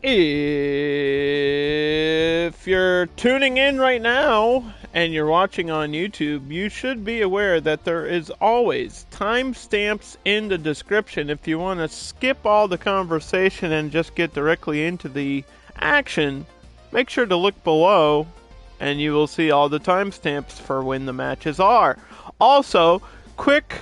If you're tuning in right now and you're watching on YouTube, you should be aware that there is always timestamps in the description. If you want to skip all the conversation and just get directly into the action, make sure to look below and you will see all the timestamps for when the matches are. Also, quick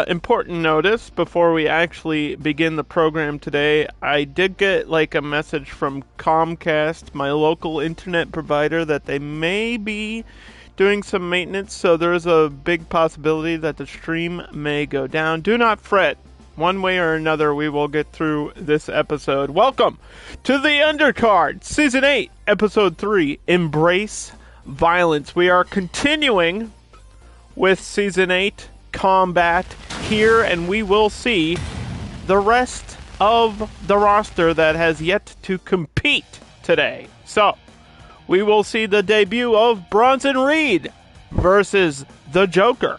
important notice before we actually begin the program today. I did get a message from Comcast, my local internet provider, that they may be doing some maintenance, so there's a big possibility that the stream may go down. Do not fret. One way or another, we will get through this episode. Welcome to the Undercard, Season 8, Episode 3, Embrace Violence. We are continuing with Season 8, Combat here, and we will see the rest of the roster that has yet to compete today. So, we will see the debut of Bronson Reed versus the Joker.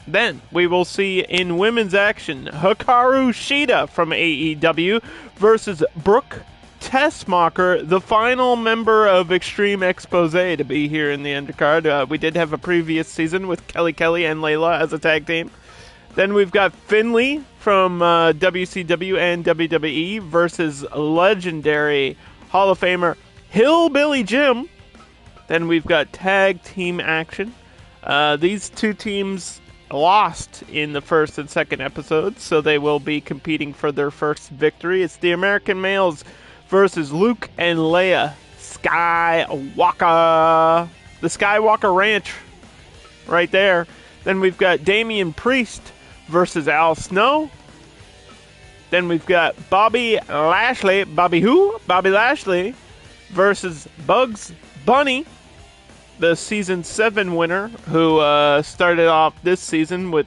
Then, we will see in women's action, Hikaru Shida from AEW versus Brooke Tessmacher, the final member of Extreme Expose to be here in the Undercard. We did have a previous season with Kelly and Leia as a tag team. Then we've got Finlay from WCW and WWE versus legendary Hall of Famer Hillbilly Jim. Then we've got tag team action. These two teams lost in the first and second episodes, so they will be competing for their first victory. It's the American males versus Luke and Leia Skywalker. The Skywalker Ranch right there. Then we've got Damian Priest versus Al Snow. Then we've got Bobby Lashley. Bobby who? Bobby Lashley versus Bugs Bunny, the Season 7 winner, who started off this season with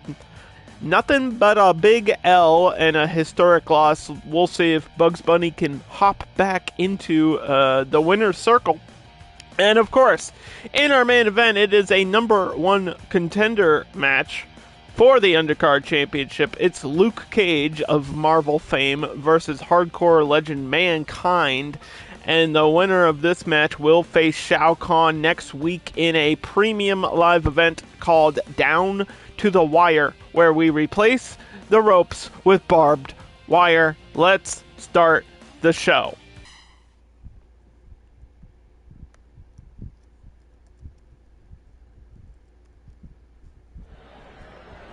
nothing but a big L and a historic loss. We'll see if Bugs Bunny can hop back into the winner's circle. And of course, in our main event, it is a number one contender match for the Undercard Championship. It's Luke Cage of Marvel fame versus hardcore legend Mankind. And the winner of this match will face Shao Kahn next week in a premium live event called Down to the Wire, where we replace the ropes with barbed wire. Let's start the show.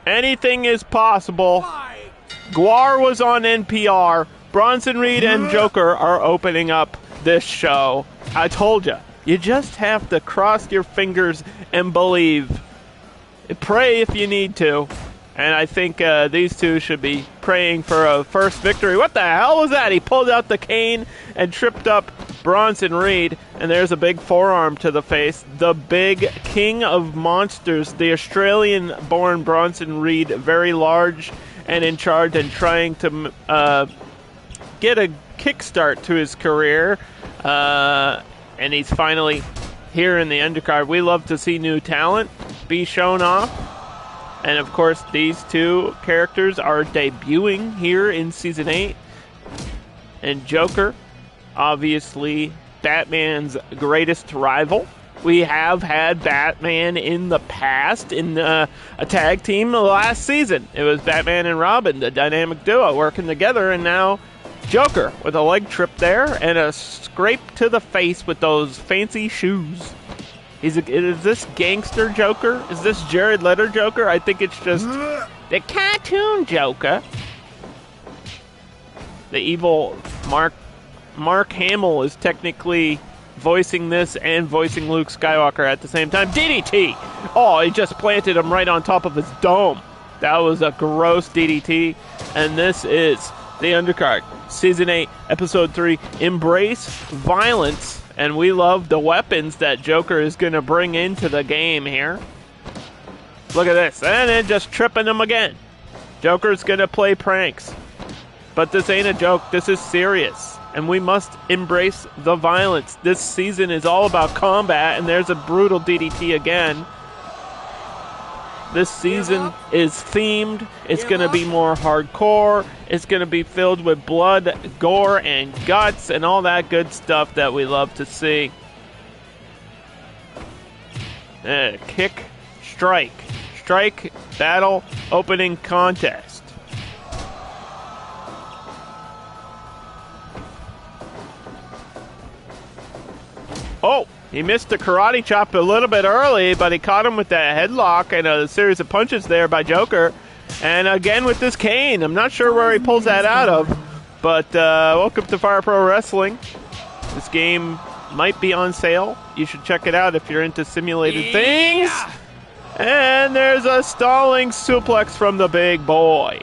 Anything is possible. Guar was on NPR. Bronson Reed and Joker are opening up this show. I told you, you just have to cross your fingers and believe. Pray if you need to. And I think these two should be praying for a first victory. What the hell was that? He pulled out the cane and tripped up Bronson Reed. And there's a big forearm to the face. The big king of monsters, the Australian-born Bronson Reed, very large and in charge and trying to get a kickstart to his career. And he's finally here in the Undercard. We love to see new talent be shown off. And of course, these two characters are debuting here in Season 8. And Joker, obviously Batman's greatest rival. We have had Batman in the past in a tag team last season. It was Batman and Robin, the dynamic duo, working together. And now Joker with a leg trip there and a scrape to the face with those fancy shoes. Is this gangster Joker? Is this Jared Leto Joker? I think it's just the cartoon Joker. The evil Mark Hamill is technically voicing this and voicing Luke Skywalker at the same time. DDT! Oh, he just planted him right on top of his dome. That was a gross DDT. And this is the Undercard, Season 8, Episode 3, Embrace Violence. And we love the weapons that Joker is going to bring into the game here. Look at this. And then just tripping him again. Joker's going to play pranks. But this ain't a joke. This is serious. And we must embrace the violence. This season is all about combat. And there's a brutal DDT again. This season is themed. It's going to be more hardcore. It's going to be filled with blood, gore, and guts, and all that good stuff that we love to see. Kick, strike. Strike, battle, opening contest. Oh! He missed the karate chop a little bit early, but he caught him with that headlock and a series of punches there by Joker. And again with this cane. I'm not sure where he pulls that out of, but welcome to Fire Pro Wrestling. This game might be on sale. You should check it out if you're into simulated things. And there's a stalling suplex from the big boy.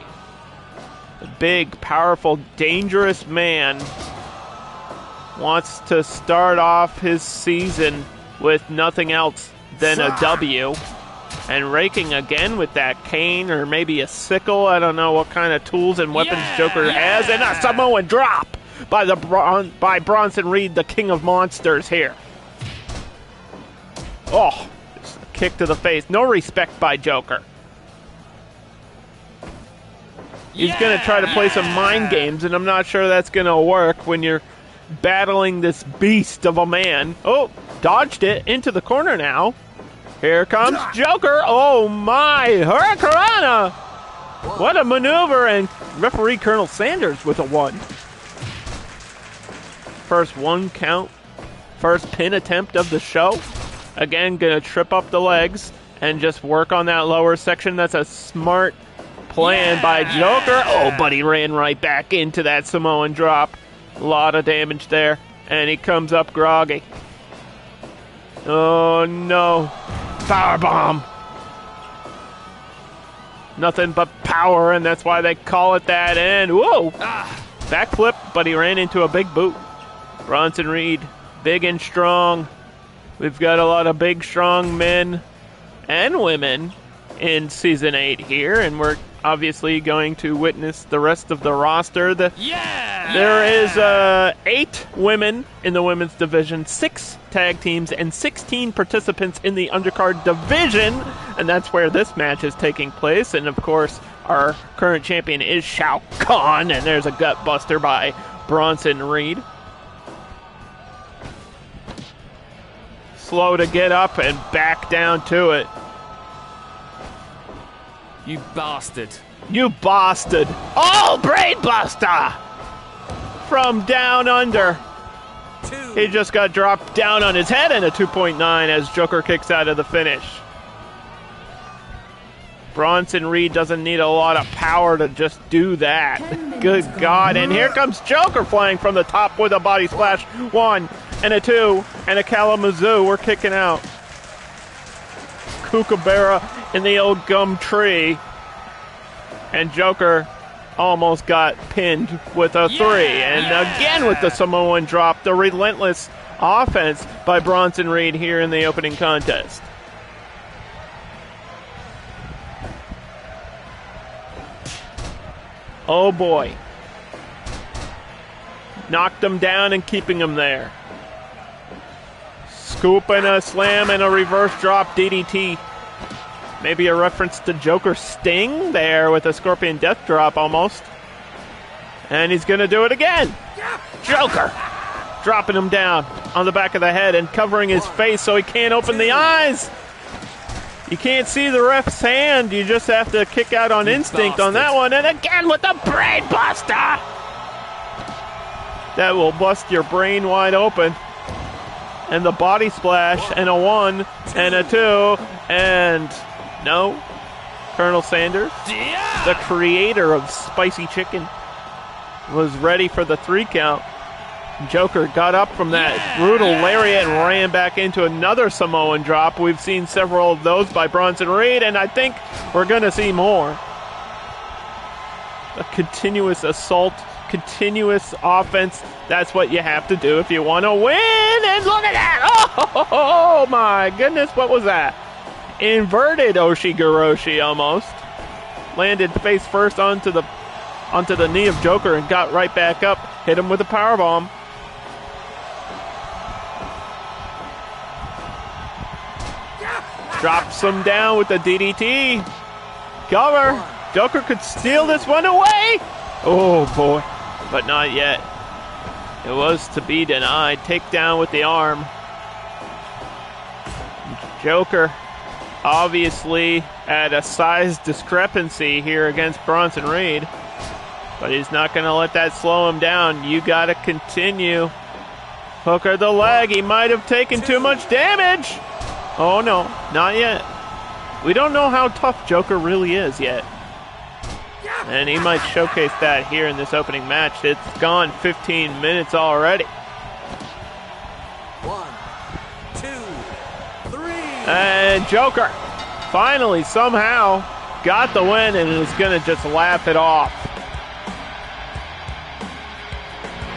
The big, powerful, dangerous man wants to start off his season with nothing else than a W. And raking again with that cane or maybe a sickle. I don't know what kind of tools and weapons Joker has. And a Samoan drop by Bronson Reed, the king of monsters here. Oh, just a kick to the face. No respect by Joker. He's going to try to play some mind games, and I'm not sure that's going to work when you're battling this beast of a man. Oh, dodged it into the corner now. Here comes Joker. Oh my, Hurricanrana. What a maneuver, and referee Colonel Sanders with a 1. First 1 count, first pin attempt of the show. Again, gonna trip up the legs and just work on that lower section. That's a smart plan by Joker. Oh, but he ran right back into that Samoan drop. A lot of damage there, and he comes up groggy. Oh no, powerbomb. Nothing but power, and that's why they call it that. And whoa, backflip, but he ran into a big boot. Bronson Reed, big and strong. We've got a lot of big, strong men and women in Season 8 here, and we're obviously going to witness the rest of the roster. There is 8 women in the women's division, 6 tag teams, and 16 participants in the Undercard division, and that's where this match is taking place. And of course, our current champion is Shao Kahn, and there's a gut buster by Bronson Reed. Slow to get up and back down to it. You bastard. You bastard. Oh, brain buster! From down under. He just got dropped down on his head and a 2.9 as Joker kicks out of the finish. Bronson Reed doesn't need a lot of power to just do that. Good God. And here comes Joker flying from the top with a body splash. 1 and a 2 and a Kalamazoo. We're kicking out. Kookaburra in the old gum tree. And Joker almost got pinned with a 3. And again with the Samoan drop. The relentless offense by Bronson Reed here in the opening contest. Oh boy. Knocked him down and keeping him there. Scoop and a slam and a reverse drop DDT. Maybe a reference to Joker Sting there with a Scorpion Death Drop almost. And he's going to do it again. Joker dropping him down on the back of the head and covering his face so he can't open the eyes. You can't see the ref's hand. You just have to kick out on instinct on that one. And again with the brain buster. That will bust your brain wide open. And the body splash and a 1 and a 2 and no. Colonel Sanders, the creator of spicy chicken, was ready for the 3 count. Joker got up from that brutal lariat and ran back into another Samoan drop. We've seen several of those by Bronson Reed, and I think we're going to see more. A continuous assault, continuous offense. That's what you have to do if you want to win. And look at that. Oh my goodness, what was that? Inverted Oshigoroshi almost. Landed face first onto the knee of Joker and got right back up. Hit him with a powerbomb. Drops him down with the DDT. Cover. Joker could steal this one away. Oh, boy. But not yet. It was to be denied. Takedown with the arm. Joker obviously at a size discrepancy here against Bronson Reed. But he's not going to let that slow him down. You got to continue. Hooker the leg. He might have taken too much damage. Oh, no. Not yet. We don't know how tough Joker really is yet. And he might showcase that here in this opening match. It's gone 15 minutes already. 1, 2, 3. And Joker finally somehow got the win and is going to just laugh it off.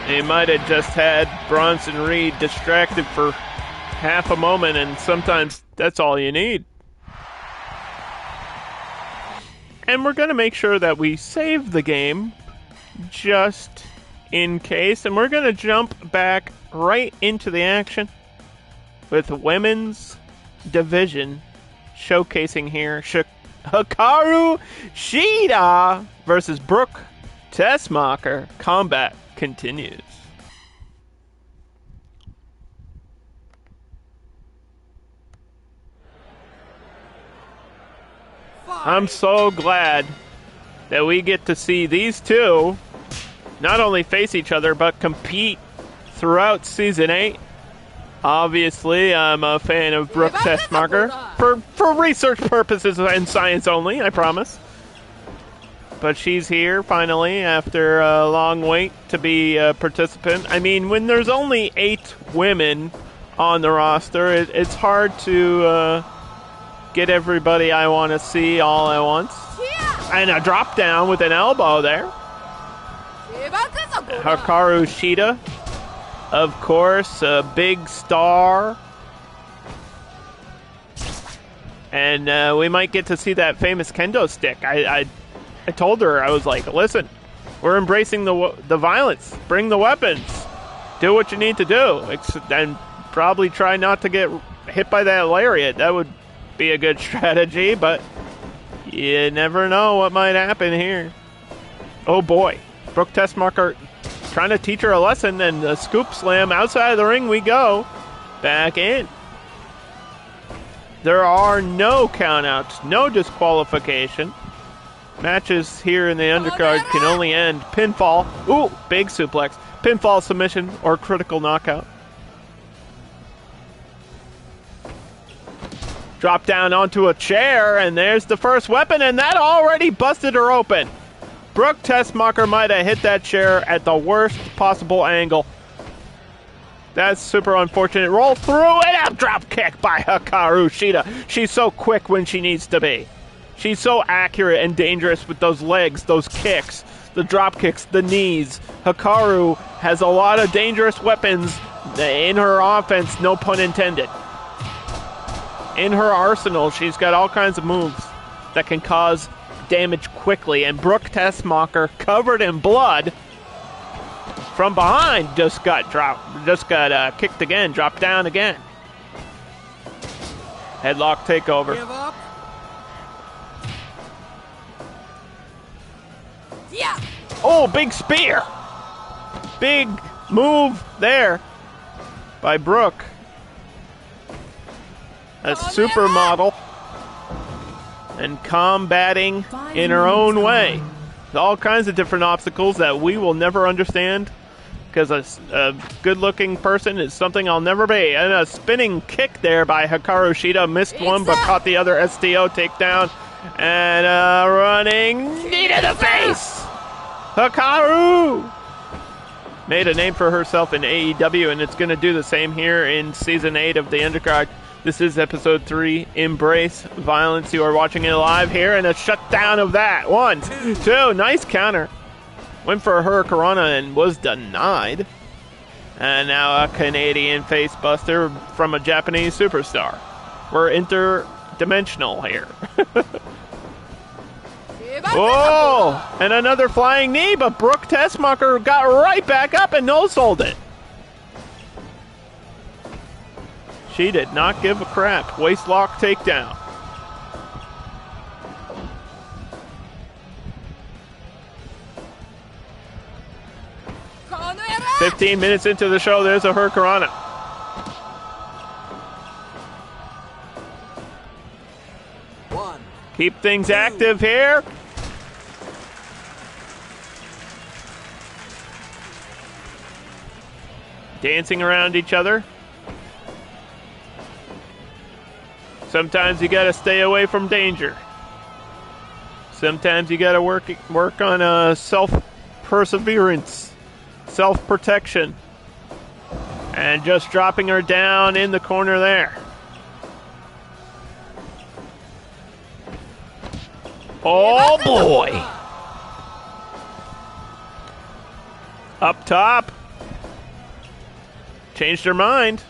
He might have just had Bronson Reed distracted for half a moment, and sometimes that's all you need. And we're going to make sure that we save the game just in case. And we're going to jump back right into the action with women's division showcasing here. Hikaru Shida versus Brooke Tessmacher. Combat continues. I'm so glad that we get to see these two not only face each other, but compete throughout Season 8. Obviously, I'm a fan of Brooke Tessmacher for research purposes and science only, I promise. But she's here, finally, after a long wait to be a participant. I mean, when there's only 8 women on the roster, it's hard to get everybody I want to see all at once. And a drop down with an elbow there. Hikaru Shida, of course, a big star. And we might get to see that famous kendo stick. I told her, I was like, listen, we're embracing the violence. Bring the weapons. Do what you need to do. And probably try not to get hit by that lariat. That would be a good strategy, but you never know what might happen here. Oh boy, Brooke Tessmacher trying to teach her a lesson, and the scoop slam outside of the ring we go. Back in. There are no countouts, no disqualification. Matches here in the undercard can only end pinfall. Ooh, big suplex. Pinfall, submission, or critical knockout. Drop down onto a chair, and there's the first weapon, and that already busted her open. Brooke Tessmacher might have hit that chair at the worst possible angle. That's super unfortunate. Roll through, and a drop kick by Hikaru Shida. She's so quick when she needs to be. She's so accurate and dangerous with those legs, those kicks, the drop kicks, the knees. Hikaru has a lot of dangerous weapons in her offense, no pun intended. In her arsenal, she's got all kinds of moves that can cause damage quickly. And Brooke Tessmacher, covered in blood from behind, just got kicked again, dropped down again. Headlock takeover. Give up. Yeah. Oh, big spear. Big move there by Brooke. A supermodel and combating in her own way. All kinds of different obstacles that we will never understand, because a good-looking person is something I'll never be. And a spinning kick there by Hikaru Shida. Missed one, but caught the other. STO takedown. And a running knee to the face. Hikaru made a name for herself in AEW, and it's going to do the same here in Season 8 of the Undercard. This is Episode 3, Embrace Violence. You are watching it live here, and a shutdown of that. 1, 2, nice counter. Went for a Hurricanrana and was denied. And now a Canadian face buster from a Japanese superstar. We're interdimensional here. Oh, and another flying knee, but Brooke Tessmacher got right back up and no-sold it. She did not give a crap. Waist lock takedown. Konoyara! 15 minutes into the show, there's a Hurricanrana. Keep things active here. Dancing around each other. Sometimes you gotta stay away from danger. Sometimes you gotta work on self-perseverance, self-protection. And just dropping her down in the corner there. Oh boy! Up top. Changed her mind.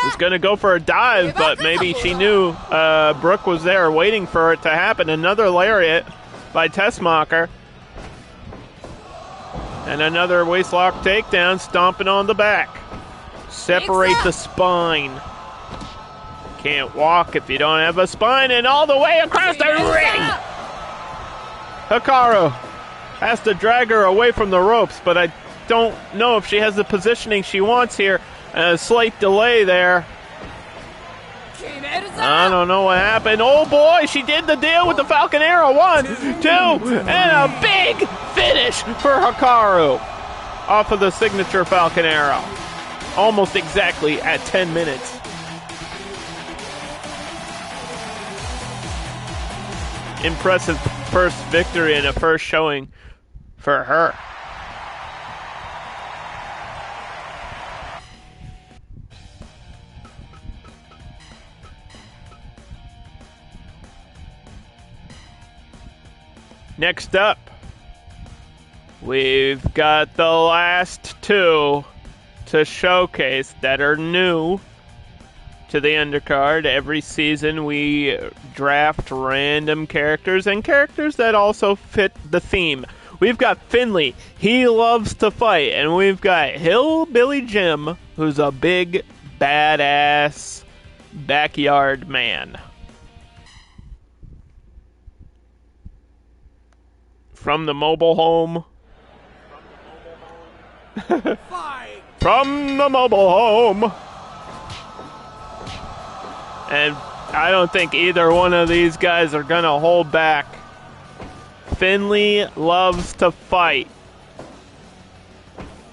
Was going to go for a dive, but maybe she knew Brooke was there waiting for it to happen. Another lariat by Tessmacher. And another waistlock takedown, stomping on the back. Separate the spine. Can't walk if you don't have a spine, and all the way across the ring! Hikaru has to drag her away from the ropes, but I don't know if she has the positioning she wants here. A slight delay there. I don't know what happened. Oh boy, she did the deal with the Falcon Arrow. 1, 2, and a big finish for Hikaru off of the signature Falcon Arrow. Almost exactly at 10 minutes. Impressive first victory and a first showing for her. Next up, we've got the last two to showcase that are new to the Undercard. Every season we draft random characters and characters that also fit the theme. We've got Finlay, he loves to fight, and we've got Hillbilly Jim, who's a big, badass backyard man. From the mobile home. From the mobile home. And I don't think either one of these guys are going to hold back. Finlay loves to fight.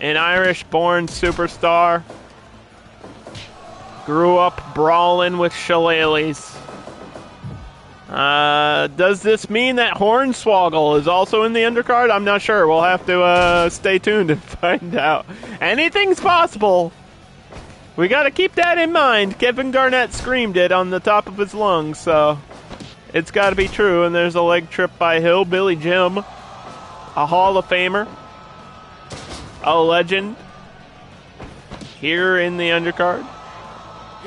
An Irish-born superstar. Grew up brawling with shillelaghs. Does this mean that Hornswoggle is also in the Undercard? I'm not sure. We'll have to stay tuned and find out. Anything's possible. We got to keep that in mind. Kevin Garnett screamed it on the top of his lungs, so it's got to be true. And there's a leg trip by Hillbilly Jim, a Hall of Famer, a legend here in the Undercard.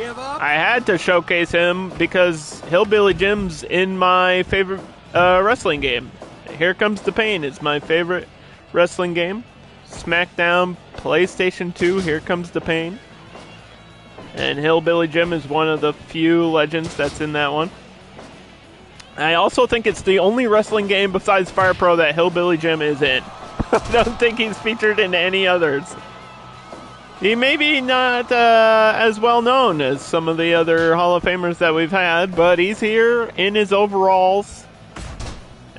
I had to showcase him because Hillbilly Jim's in my favorite wrestling game. Here Comes the Pain is my favorite wrestling game. SmackDown, PlayStation 2, Here Comes the Pain. And Hillbilly Jim is one of the few legends that's in that one. I also think it's the only wrestling game besides Fire Pro that Hillbilly Jim is in. I don't think he's featured in any others. He may be not as well known as some of the other Hall of Famers that we've had, but he's here in his overalls,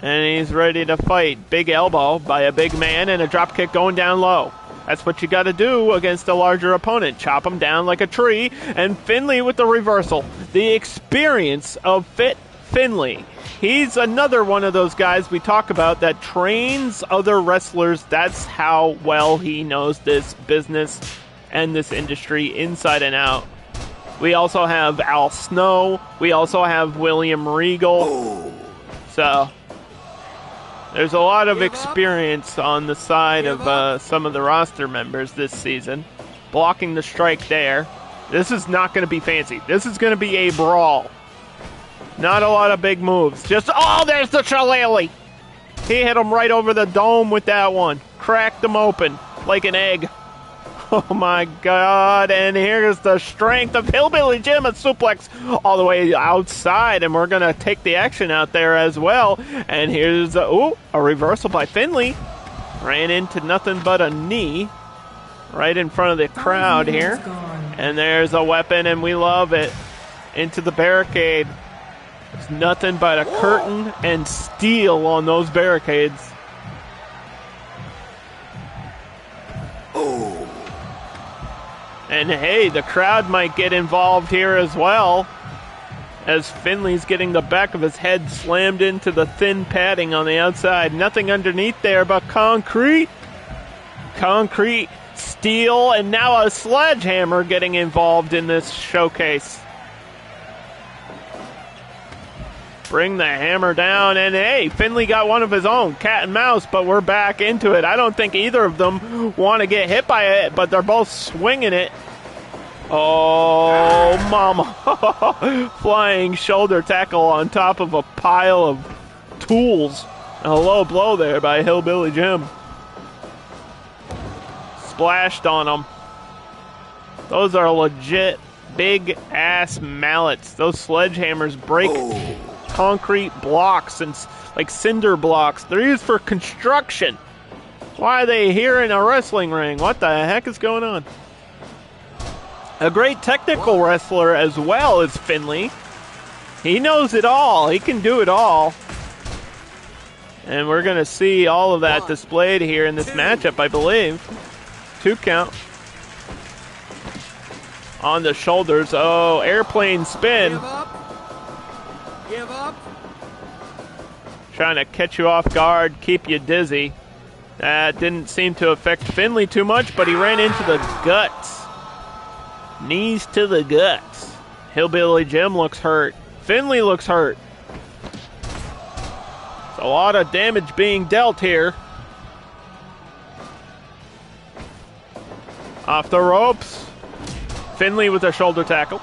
and he's ready to fight. Big elbow by a big man and a drop kick going down low. That's what you got to do against a larger opponent. Chop him down like a tree, and Finlay with the reversal. The experience of Finlay. He's another one of those guys we talk about that trains other wrestlers. That's how well he knows this business and this industry inside and out. We also have Al Snow. We also have William Regal. So there's a lot of experience on the side of some of the roster members this season. Blocking the strike there. This is not going to be fancy. This is going to be a brawl. Not a lot of big moves. Just, oh, there's the shillelagh. He hit him right over the dome with that one. Cracked him open like an egg. Oh my God, and here's the strength of Hillbilly Jim, a suplex all the way outside, and we're going to take the action out there as well. And here's a reversal by Finlay. Ran into nothing but a knee right in front of the crowd here. And there's a weapon, and we love it. Into the barricade. There's nothing but a curtain and steel on those barricades. Oh. And hey, the crowd might get involved here as well, as Finlay's getting the back of his head slammed into the thin padding on the outside. Nothing underneath there but concrete. Concrete, steel, and now a sledgehammer getting involved in this showcase. Bring the hammer down, and hey, Finlay got one of his own, cat and mouse, but we're back into it. I don't think either of them want to get hit by it, but they're both swinging it. Oh, mama. Flying shoulder tackle on top of a pile of tools. A low blow there by Hillbilly Jim. Splashed on them. Those are legit big-ass mallets. Those sledgehammers break concrete blocks and like cinder blocks. They're used for construction. Why are they here in a wrestling ring? What the heck is going on? A great technical wrestler as well as Finlay. He knows it all. He can do it all. And we're going to see all of that displayed here in this matchup, I believe. 2 count. On the shoulders. Oh, airplane spin. Give up. Give up. Trying to catch you off guard, keep you dizzy. That didn't seem to affect Finlay too much, but he ran into the guts. Knees to the guts. Hillbilly Jim looks hurt. Finlay looks hurt. There's a lot of damage being dealt here. Off the ropes. Finlay with a shoulder tackle.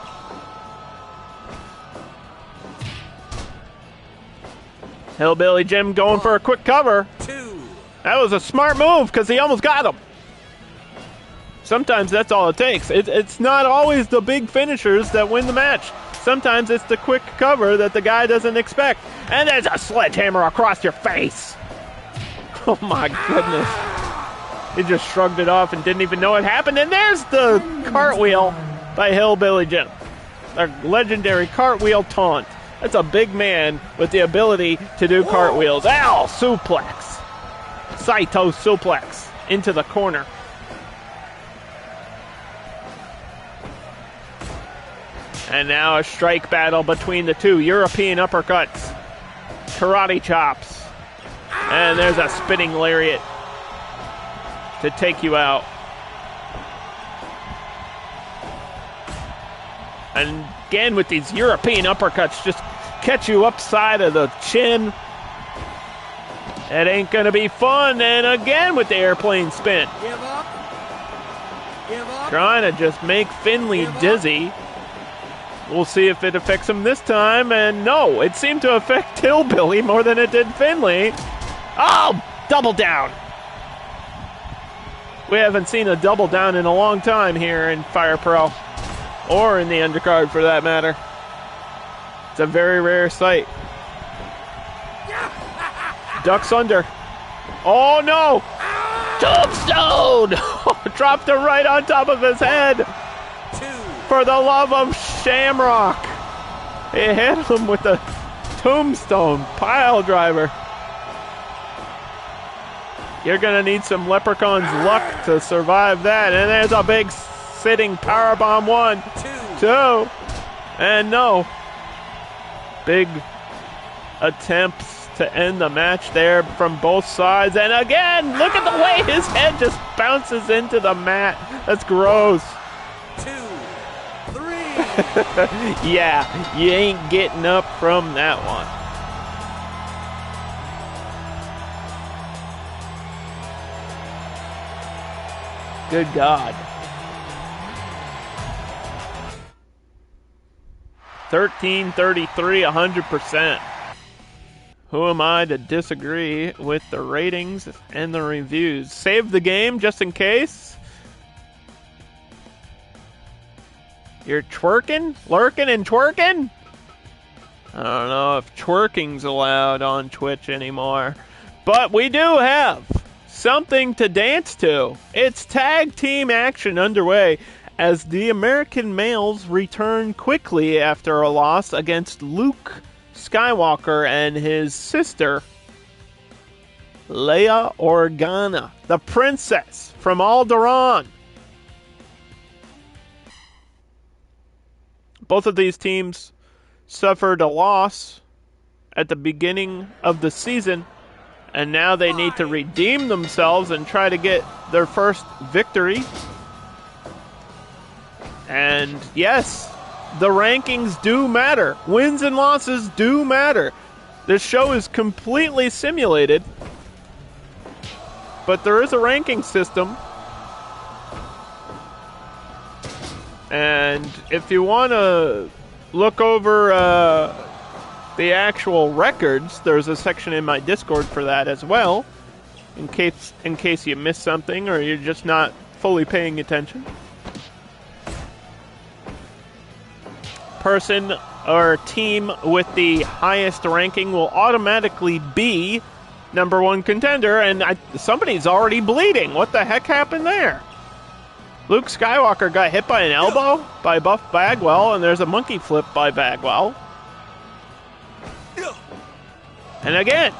Hillbilly Jim going for a quick cover. 2. That was a smart move because he almost got him. Sometimes that's all it takes. It's not always the big finishers that win the match. Sometimes it's the quick cover that the guy doesn't expect. And there's a sledgehammer across your face. Oh my goodness. He just shrugged it off and didn't even know it happened. And there's the cartwheel by Hillbilly Jim. A legendary cartwheel taunt. That's a big man with the ability to do cartwheels. Ow! Suplex. Saito suplex into the corner. And now a strike battle between the two. European uppercuts. Karate chops. And there's a spinning lariat to take you out. And again with these European uppercuts, just catch you upside of the chin. It ain't gonna be fun. And again with the airplane spin. Give up. Give up. Trying to just make Finlay dizzy. We'll see if it affects him this time. And no, it seemed to affect Hillbilly more than it did Finlay. Oh, double down. We haven't seen a double down in a long time here in Fire Pro. Or in the undercard, for that matter. It's a very rare sight. Ducks under. Oh, no! Tombstone! Dropped it right on top of his head. 2. For the love of Shamrock. He hit him with the tombstone pile driver. You're going to need some Leprechaun's luck to survive that. And there's a big sitting powerbomb. 1, 2, and no. Big attempts to end the match there from both sides. And again, look at the way his head just bounces into the mat. That's gross. 2, 3. Yeah, you ain't getting up from that one. Good God. 13-33, 100%. Who am I to disagree with the ratings and the reviews? Save the game just in case. You're twerking? Lurking and twerking? I don't know if twerking's allowed on Twitch anymore. But we do have something to dance to. It's tag team action underway as the American males return quickly after a loss against Luke Skywalker and his sister, Leia Organa, the princess from Alderaan. Both of these teams suffered a loss at the beginning of the season, and now they need to redeem themselves and try to get their first victory. And yes, the rankings do matter. Wins and losses do matter. This show is completely simulated, but there is a ranking system. And if you want to look over the actual records, there's a section in my Discord for that as well, in case you missed something or you're just not fully paying attention. Person or team with the highest ranking will automatically be number one contender, and somebody's already bleeding. What the heck happened there? Luke Skywalker got hit by an elbow by Buff Bagwell, and there's a monkey flip by Bagwell. And again,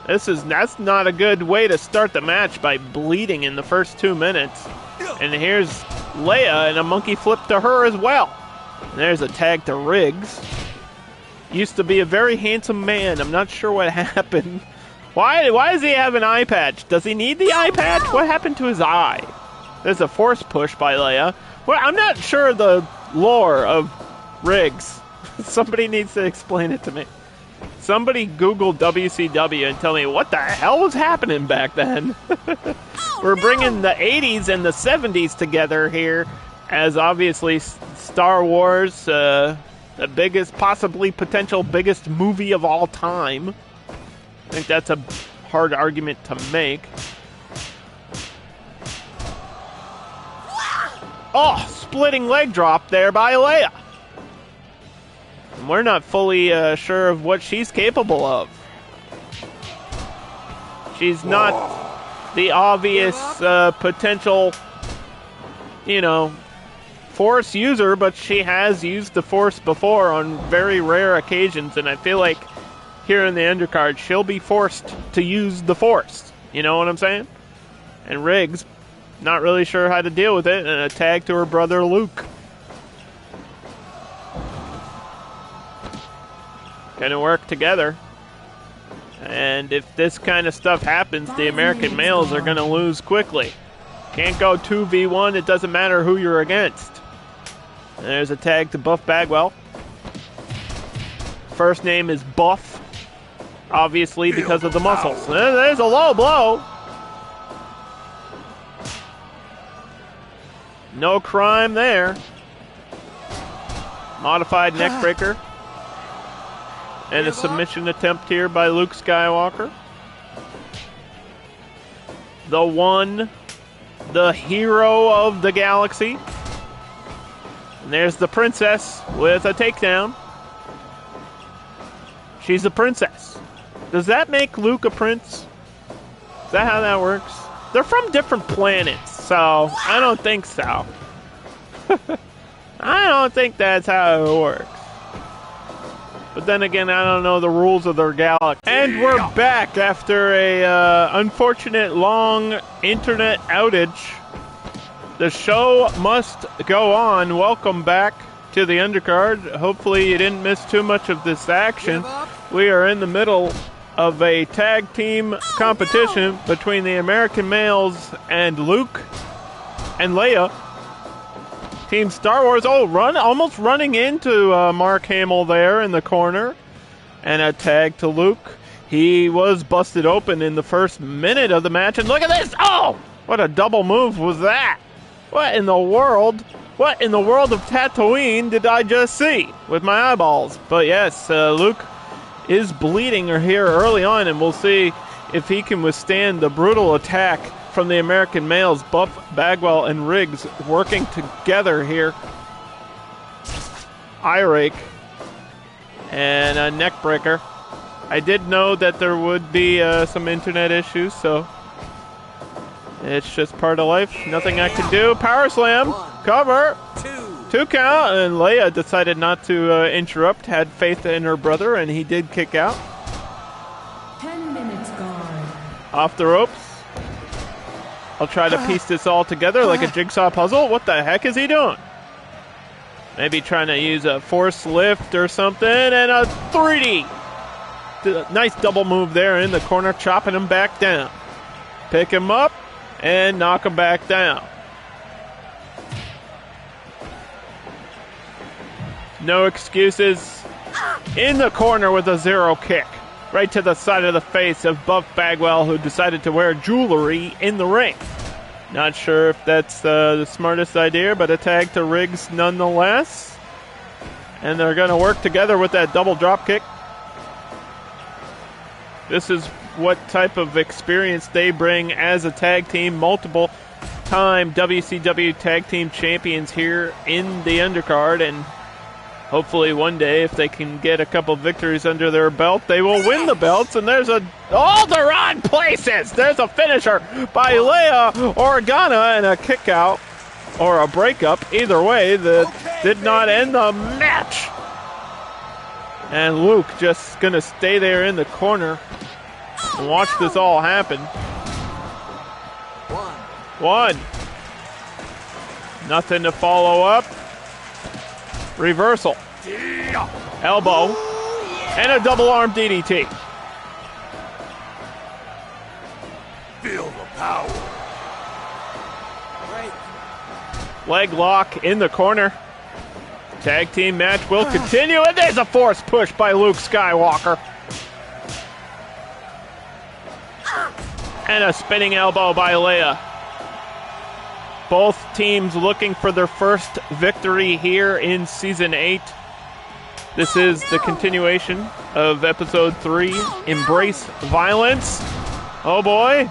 that's not a good way to start the match, by bleeding in the first 2 minutes. And here's Leia, and a monkey flip to her as well. And there's a tag to Riggs. Used to be a very handsome man. I'm not sure what happened. Why does he have an eye patch? Does he need the eye patch? What happened to his eye? There's a force push by Leia. Well, I'm not sure the lore of Riggs. Somebody needs to explain it to me. Somebody Google WCW and tell me what the hell was happening back then. We're bringing the 80s and the 70s together here, as obviously Star Wars, the biggest, possibly potential biggest movie of all time. I think that's a hard argument to make. Oh, splitting leg drop there by Leia. And we're not fully sure of what she's capable of. She's not the obvious potential, Force user, but she has used the Force before on very rare occasions, and I feel like here in the Undercard, she'll be forced to use the Force. You know what I'm saying? And Riggs, not really sure how to deal with it, and a tag to her brother Luke. Gonna work together. And if this kind of stuff happens, the American males are gonna lose quickly. Can't go 2v1, it doesn't matter who you're against. And there's a tag to Buff Bagwell. First name is Buff, obviously because of the muscles. There's a low blow. No crime there. Modified neck breaker. And a submission attempt here by Luke Skywalker. The one, the hero of the galaxy. And there's the princess with a takedown. She's a princess. Does that make Luke a prince? Is that how that works? They're from different planets, so I don't think so. I don't think that's how it works. But then again, I don't know the rules of their galaxy. And we're back after a unfortunate long internet outage. The show must go on. Welcome back to the Undercard. Hopefully you didn't miss too much of this action. We are in the middle of a tag team competition between the American males and Luke and Leia. Team Star Wars. Oh, almost running into Mark Hamill there in the corner. And a tag to Luke. He was busted open in the first minute of the match. And look at this. Oh, what a double move was that? What in the world? What in the world of Tatooine did I just see with my eyeballs? But yes, Luke is bleeding here early on, and we'll see if he can withstand the brutal attack from the American males, Buff Bagwell and Riggs, working together here eye rake and a neck breaker. I did know that there would be some internet issues, so it's just part of life. Nothing I can do. Power slam. Cover. 2 count, and Leia decided not to interrupt, had faith in her brother, and he did kick out. 10 minutes gone. Off the ropes. I'll try to piece this all together like a jigsaw puzzle. What the heck is he doing? Maybe trying to use a force lift or something, and a 3D. Nice double move there in the corner, chopping him back down. Pick him up and knock him back down. No excuses. In the corner with a 0 kick. Right to the side of the face of Buff Bagwell, who decided to wear jewelry in the ring. Not sure if that's the smartest idea, but a tag to Riggs nonetheless. And they're going to work together with that double drop kick. This is what type of experience they bring as a tag team. Multiple-time WCW Tag Team Champions here in the Undercard, and hopefully one day, if they can get a couple victories under their belt, they will win the belts. And there's all the wrong places. There's a finisher by Leia Organa and a kick out or a breakup. Either way, that did not end the match. And Luke just going to stay there in the corner and watch this all happen. 1. Nothing to follow up. Reversal. Elbow. And a double arm DDT. Feel the power. Leg lock in the corner. Tag team match will continue, and there's a force push by Luke Skywalker. And a spinning elbow by Leia. Both teams looking for their first victory here in Season 8. This is the continuation of Episode 3, Embrace Violence. Oh boy.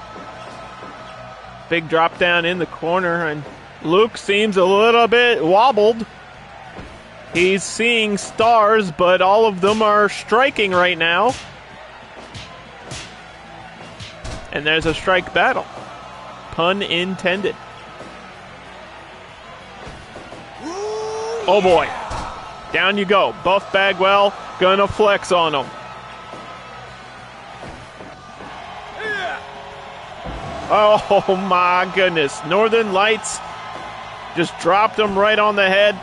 Big drop down in the corner, and Luke seems a little bit wobbled. He's seeing stars, but all of them are striking right now. And there's a strike battle. Pun intended. Oh boy. Down you go. Buff Bagwell gonna flex on him. Oh my goodness. Northern Lights just dropped him right on the head.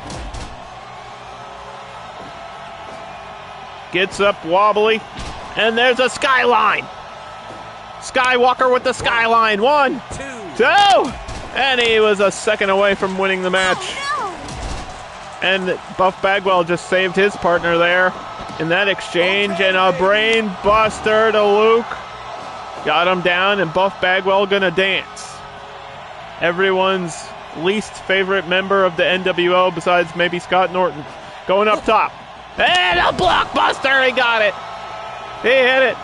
Gets up wobbly. And there's a skyline. Skywalker with the skyline. 1, 2. And he was a second away from winning the match. And Buff Bagwell just saved his partner there in that exchange. And a brain buster to Luke. Got him down, and Buff Bagwell gonna dance. Everyone's least favorite member of the NWO besides maybe Scott Norton. Going up top. And a blockbuster! He got it. He hit it.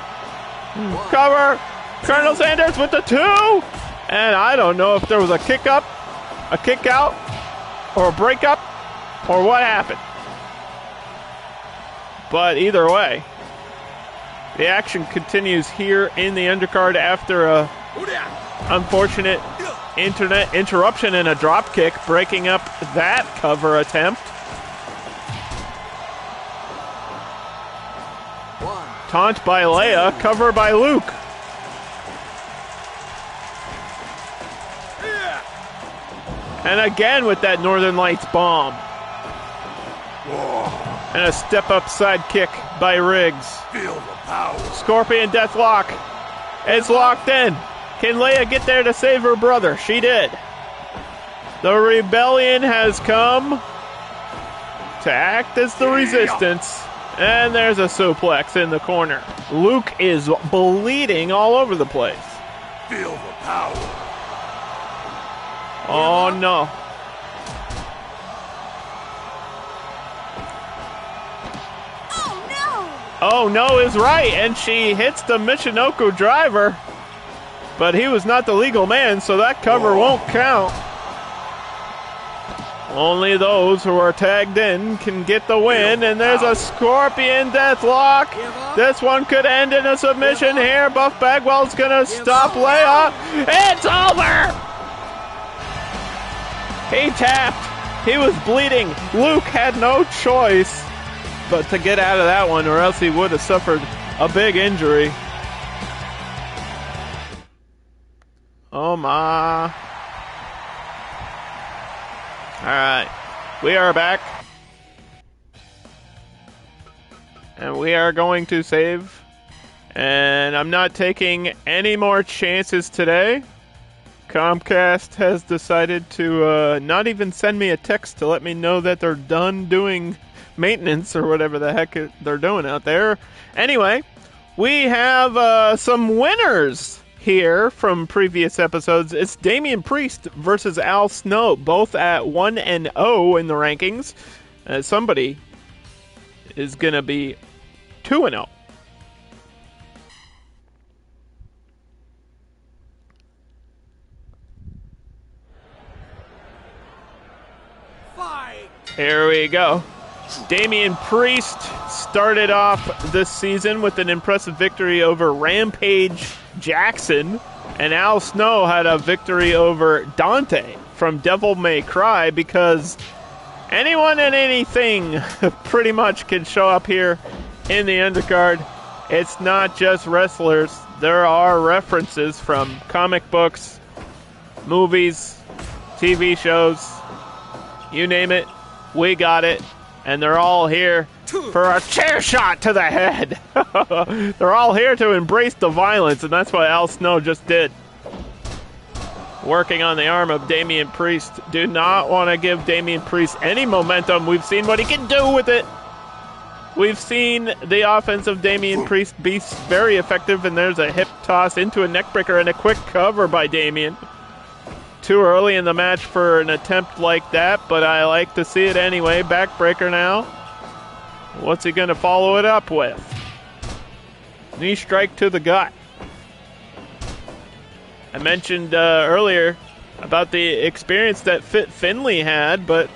Cover. Colonel Sanders with the 2. And I don't know if there was a kick up, a kick out, or a break up, or what happened. But either way, the action continues here in the Undercard after a unfortunate internet interruption and a drop kick, breaking up that cover attempt. Taunt by Leia, cover by Luke. And again with that Northern Lights bomb. And a step-up side kick by Riggs. Feel the power. Scorpion Deathlock. It's locked in. Can Leia get there to save her brother? She did. The Rebellion has come to act as the resistance. And there's a suplex in the corner. Luke is bleeding all over the place. Feel the power. Oh no. Oh no is right, and she hits the Michinoku driver. But he was not the legal man, so that cover won't count. Only those who are tagged in can get the win, and there's a Scorpion Deathlock. This one could end in a submission here. Buff Bagwell's gonna stop Leia. It's over! He tapped. He was bleeding. Luke had no choice but to get out of that one, or else he would have suffered a big injury. Oh my. Alright, we are back. And we are going to save. And I'm not taking any more chances today. Comcast has decided to not even send me a text to let me know that they're done doing maintenance or whatever the heck they're doing out there. Anyway, we have some winners here from previous episodes. It's Damian Priest versus Al Snow, both at 1-0 in the rankings. Somebody is going to be 2-0. Here we go. Damian Priest started off this season with an impressive victory over Rampage Jackson, and Al Snow had a victory over Dante from Devil May Cry, because anyone and anything pretty much can show up here in the undercard. It's not just wrestlers. There are references from comic books, movies, TV shows, you name it, we got it. And they're all here for a chair shot to the head. They're all here to embrace the violence, and that's what Al Snow just did. Working on the arm of Damian Priest. Do not want to give Damian Priest any momentum. We've seen what he can do with it. We've seen the offense of Damian Priest be very effective, and there's a hip toss into a neckbreaker and a quick cover by Damian. Too early in the match for an attempt like that, but I like to see it anyway. Backbreaker now. What's he going to follow it up with? Knee strike to the gut. I mentioned earlier about the experience that Finlay had, but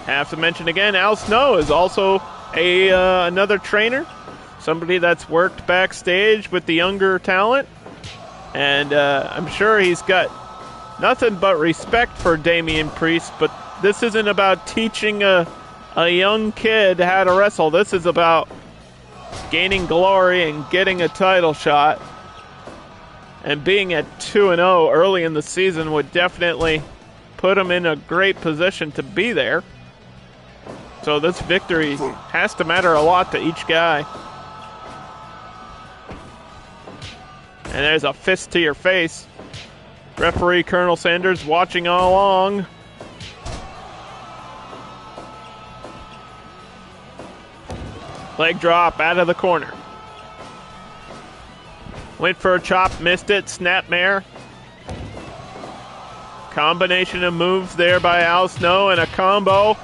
have to mention again, Al Snow is also another trainer, somebody that's worked backstage with the younger talent, and I'm sure he's got nothing but respect for Damian Priest, but this isn't about teaching a young kid how to wrestle. This is about gaining glory and getting a title shot. And being at 2-0 early in the season would definitely put him in a great position to be there. So this victory has to matter a lot to each guy. And there's a fist to your face. Referee Colonel Sanders watching all along. Leg drop out of the corner. Went for a chop, missed it. Snapmare. Combination of moves there by Al Snow, and a combo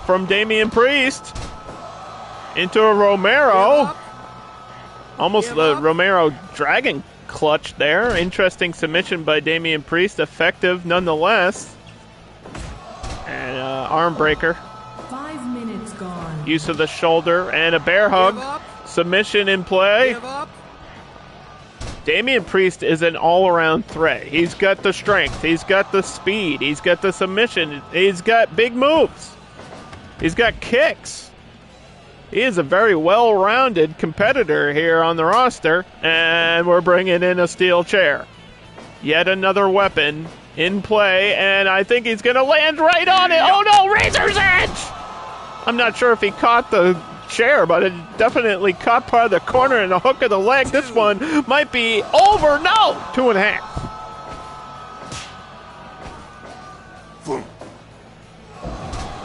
from Damian Priest into a Romero. Almost the Romero Dragon clutch there. Interesting submission by Damian Priest. Effective nonetheless. And arm breaker. 5 minutes gone. Use of the shoulder and a bear hug. Submission in play. Damian Priest is an all-around threat. He's got the strength. He's got the speed. He's got the submission. He's got big moves. He's got kicks. He is a very well-rounded competitor here on the roster, and we're bringing in a steel chair. Yet another weapon in play, and I think he's going to land right on it. Oh, no, Razor's Edge! I'm not sure if he caught the chair, but it definitely caught part of the corner and the hook of the leg. This one might be over. No! 2.5.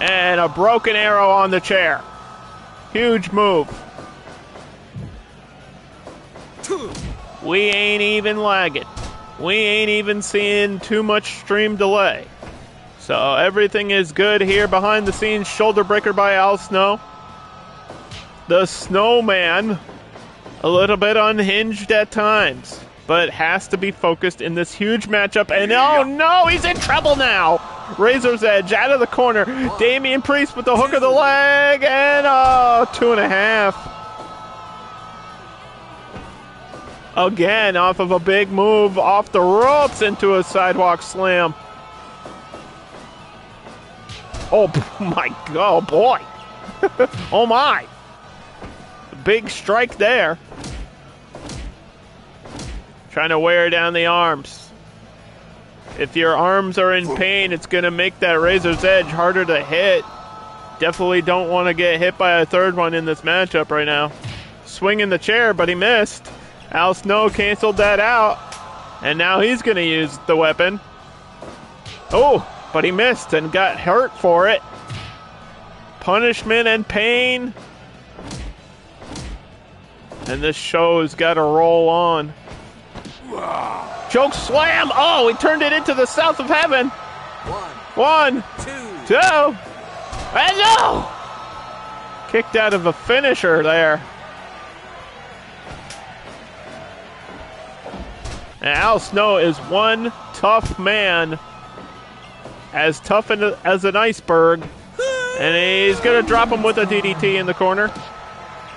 And a broken arrow on the chair. Huge move. We ain't even lagging. We ain't even seeing too much stream delay. So everything is good here behind the scenes. Shoulder breaker by Al Snow. The Snowman, a little bit unhinged at times, but has to be focused in this huge matchup. And oh no, he's in trouble now. Razor's Edge out of the corner. Damian Priest with the hook of the leg, and 2.5. Again, off of a big move, off the ropes into a sidewalk slam. Oh my God, boy. Oh my. Big strike there. Trying to wear down the arms. If your arms are in pain, it's going to make that Razor's Edge harder to hit. Definitely don't want to get hit by a third one in this matchup right now. Swinging the chair, but he missed. Al Snow canceled that out. And now he's going to use the weapon. Oh, but he missed and got hurt for it. Punishment and pain. And this show has got to roll on. Choke slam. Oh, he turned it into the south of heaven. One, two. And no! Kicked out of a finisher there. And Al Snow is one tough man. As tough as an iceberg. And he's going to drop him with a DDT in the corner.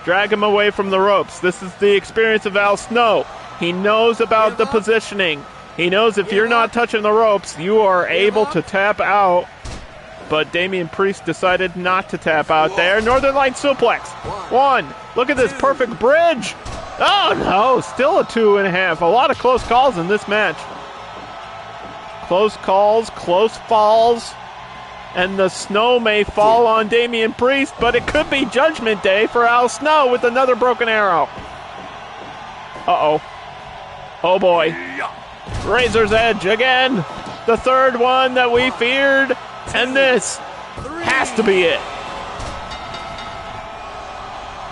Drag him away from the ropes. This is the experience of Al Snow. He knows about the positioning. He knows if you're not touching the ropes, you are able to tap out. But Damian Priest decided not to tap out there. Northern Light suplex. One. Look at this perfect bridge. Oh, no. Still a 2.5. A lot of close calls in this match. Close calls, close falls. And the snow may fall on Damian Priest, but it could be Judgment Day for Al Snow with another broken arrow. Uh-oh. Oh, boy. Razor's Edge again. The third one that we feared. And this has to be it.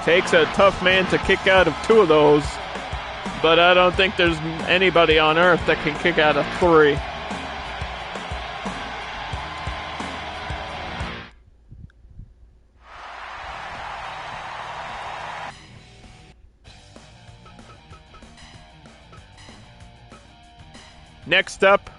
Takes a tough man to kick out of 2 of those. But I don't think there's anybody on earth that can kick out of 3. Next up,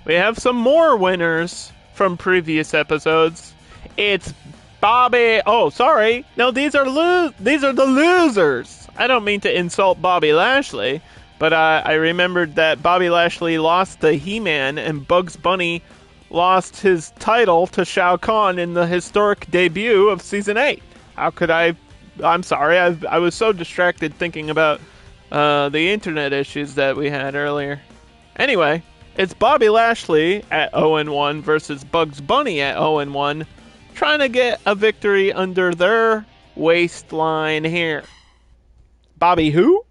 we have some more winners from previous episodes. It's Bobby. Oh, sorry. No, these are the losers. I don't mean to insult Bobby Lashley, but I remembered that Bobby Lashley lost to He-Man and Bugs Bunny lost his title to Shao Kahn in the historic debut of Season 8. How could I? I'm sorry. I was so distracted thinking about the internet issues that we had earlier. Anyway, it's Bobby Lashley at 0-1 versus Bugs Bunny at 0-1, trying to get a victory under their waistline here. Bobby who?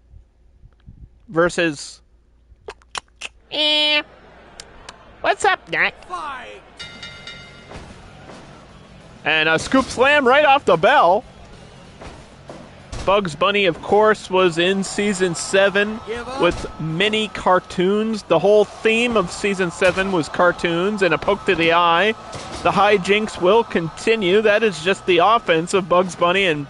Versus... What's up, Nick? Fight! And a scoop slam right off the bell. Bugs Bunny, of course, was in Season 7 with many cartoons. The whole theme of Season 7 was cartoons and a poke to the eye. The hijinks will continue. That is just the offense of Bugs Bunny, and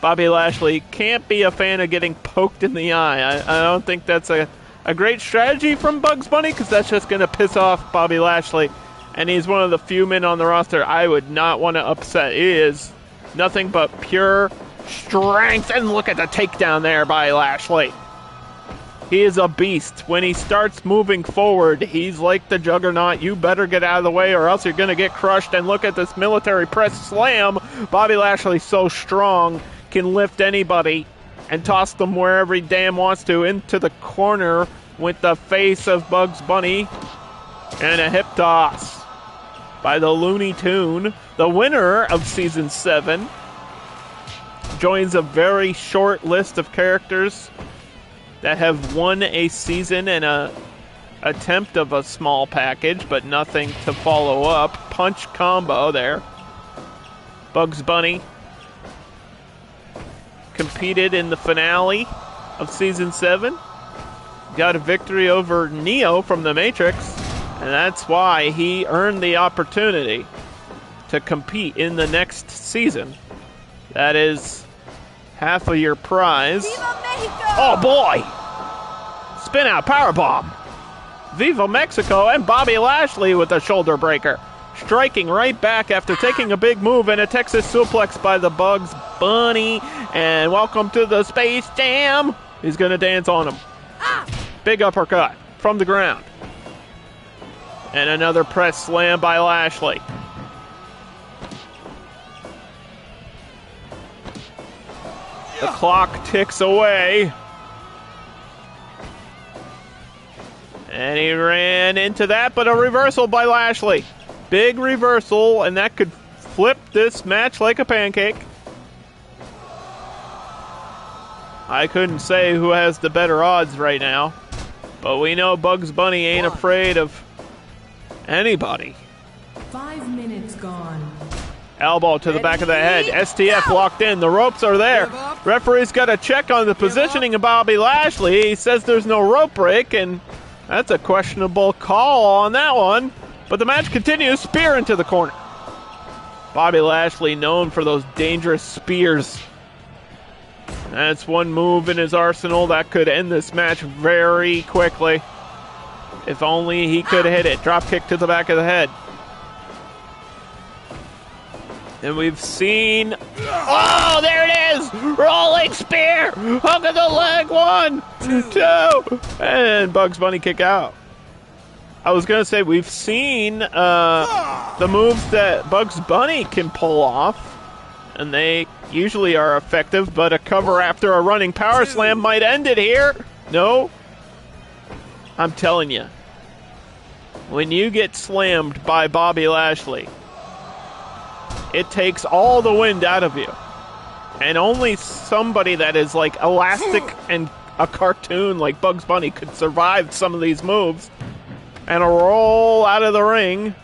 Bobby Lashley can't be a fan of getting poked in the eye. I don't think that's a great strategy from Bugs Bunny, because that's just going to piss off Bobby Lashley. And he's one of the few men on the roster I would not want to upset. He is nothing but pure strength, and look at the takedown there by Lashley. He is a beast. When he starts moving forward, he's like the Juggernaut. You better get out of the way or else you're going to get crushed. And look at this military press slam. Bobby Lashley's so strong, can lift anybody and toss them wherever he damn wants to, into the corner with the face of Bugs Bunny, and a hip toss by the Looney Tune. The winner of Season 7 joins a very short list of characters that have won a season and a attempt of a small package, but nothing to follow up. Punch combo there. Bugs Bunny competed in the finale of Season 7. Got a victory over Neo from The Matrix, and that's why he earned the opportunity to compete in the next season. That is half of your prize. Oh boy! Spin out powerbomb. Viva Mexico, and Bobby Lashley with a shoulder breaker. striking right back after taking a big move, and a Texas suplex by the Bugs Bunny. And welcome to the Space Jam. He's going to dance on him. Big uppercut from the ground. And another press slam by Lashley. The clock ticks away. And he ran into that, but a reversal by Lashley. Big reversal, and that could flip this match like a pancake. I couldn't say who has the better odds right now, but we know Bugs Bunny ain't afraid of anybody. 5 minutes gone. Elbow to the back of the head. STF locked in. The ropes are there. Referee's got to check on the positioning of Bobby Lashley. He says there's no rope break, and that's a questionable call on that one. But the match continues. Spear into the corner. Bobby Lashley known for those dangerous spears. That's one move in his arsenal that could end this match very quickly. If only he could hit it. Drop kick to the back of the head. And we've seen... Oh, there it is! Rolling spear! Hook of the leg, 1, 2, and Bugs Bunny kick out. I was going to say, we've seen the moves that Bugs Bunny can pull off, and they usually are effective, but a cover after a running power slam might end it here. No. I'm telling you, when you get slammed by Bobby Lashley, it takes all the wind out of you. And only somebody that is like elastic and a cartoon like Bugs Bunny could survive some of these moves. And a roll out of the ring.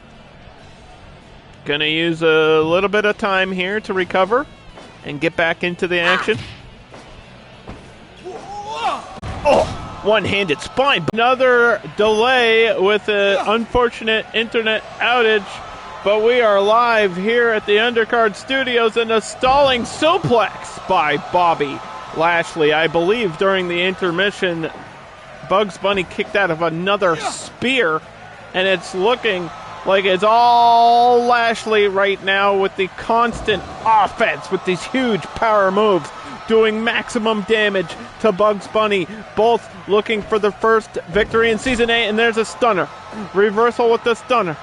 Gonna use a little bit of time here to recover and get back into the action. Oh, one-handed spine. Another delay with an unfortunate internet outage. But we are live here at the Undercard Studios, and a stalling suplex by Bobby Lashley. I believe during the intermission, Bugs Bunny kicked out of another spear, and it's looking like it's all Lashley right now with the constant offense, with these huge power moves, doing maximum damage to Bugs Bunny, both looking for the first victory in Season 8, and there's a stunner. Reversal with the stunner.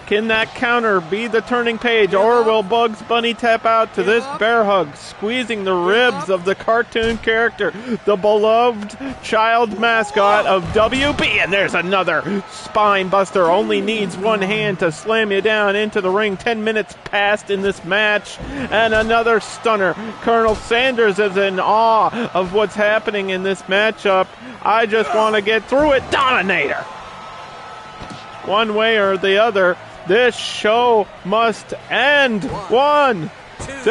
Can that counter be the turning page, or will Bugs Bunny tap out to this bear hug, squeezing the ribs of the cartoon character, the beloved child mascot of WB? And there's another spine buster. Only needs one hand to slam you down into the ring. 10 minutes passed in this match, and another stunner. Colonel Sanders is in awe of what's happening in this matchup. I just want to get through it. Dominator. One way or the other, this show must end. 1, 2,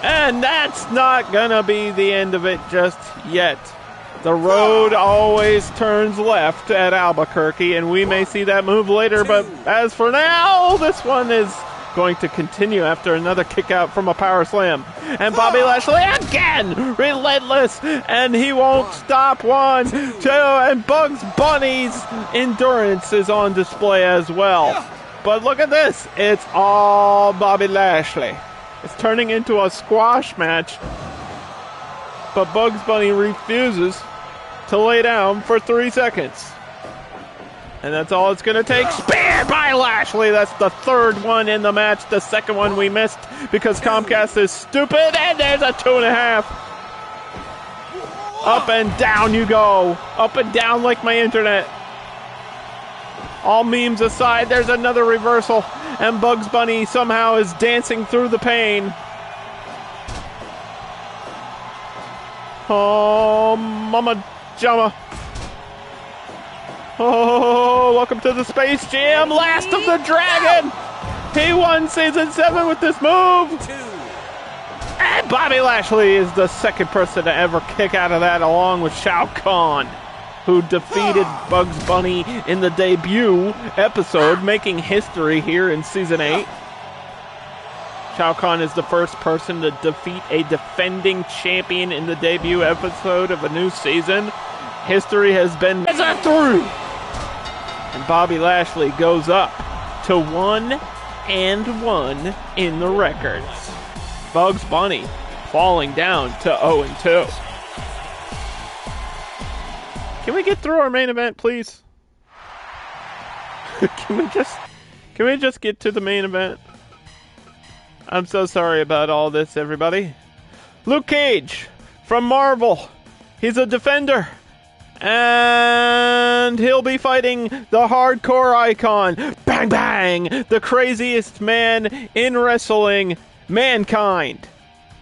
and that's not gonna be the end of it just yet. The road always turns left at Albuquerque, and we may see that move later, but as for now, this one is going to continue after another kick out from a power slam. And Bobby Lashley again, relentless, and he won't stop. 1, 2, and Bugs Bunny's endurance is on display as well. But look at this, it's all Bobby Lashley. It's turning into a squash match, but Bugs Bunny refuses to lay down for 3 seconds. And that's all it's going to take. Spear by Lashley. That's the third one in the match. The second one we missed because Comcast is stupid. And there's a 2.5. Up and down you go. Up and down like my internet. All memes aside, there's another reversal. And Bugs Bunny somehow is dancing through the pain. Oh, Mama Jama. Oh, welcome to the Space Jam, Last of the Dragon. He won Season 7 with this move. And Bobby Lashley is the second person to ever kick out of that, along with Shao Kahn, who defeated Bugs Bunny in the debut episode, making history here in Season 8. Shao Kahn is the first person to defeat a defending champion in the debut episode of a new season. History has been through. And Bobby Lashley goes up to 1-1 in the records. Bugs Bunny falling down to 0-2. Can we get through our main event, please? Can we just get to the main event? I'm so sorry about all this, everybody. Luke Cage from Marvel. He's a defender. And he'll be fighting the hardcore icon. Bang, bang! The craziest man in wrestling, Mankind.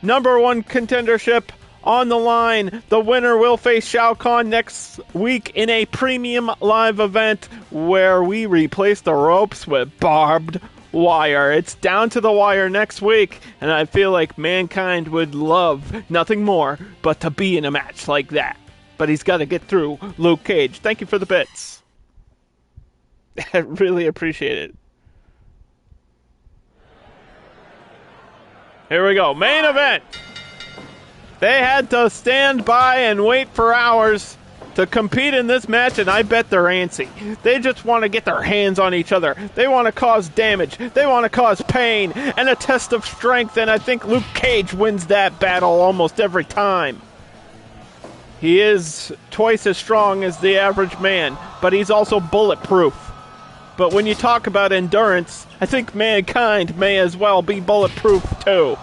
#1 contendership on the line. The winner will face Shao Kahn next week in a premium live event where we replace the ropes with barbed wire. It's down to the wire next week, and I feel like Mankind would love nothing more but to be in a match like that. But he's got to get through Luke Cage. Thank you for the bits. I really appreciate it. Here we go. Main event. They had to stand by and wait for hours to compete in this match, and I bet they're antsy. They just want to get their hands on each other. They want to cause damage. They want to cause pain and a test of strength, and I think Luke Cage wins that battle almost every time. He is twice as strong as the average man, but he's also bulletproof. But when you talk about endurance, I think Mankind may as well be bulletproof too.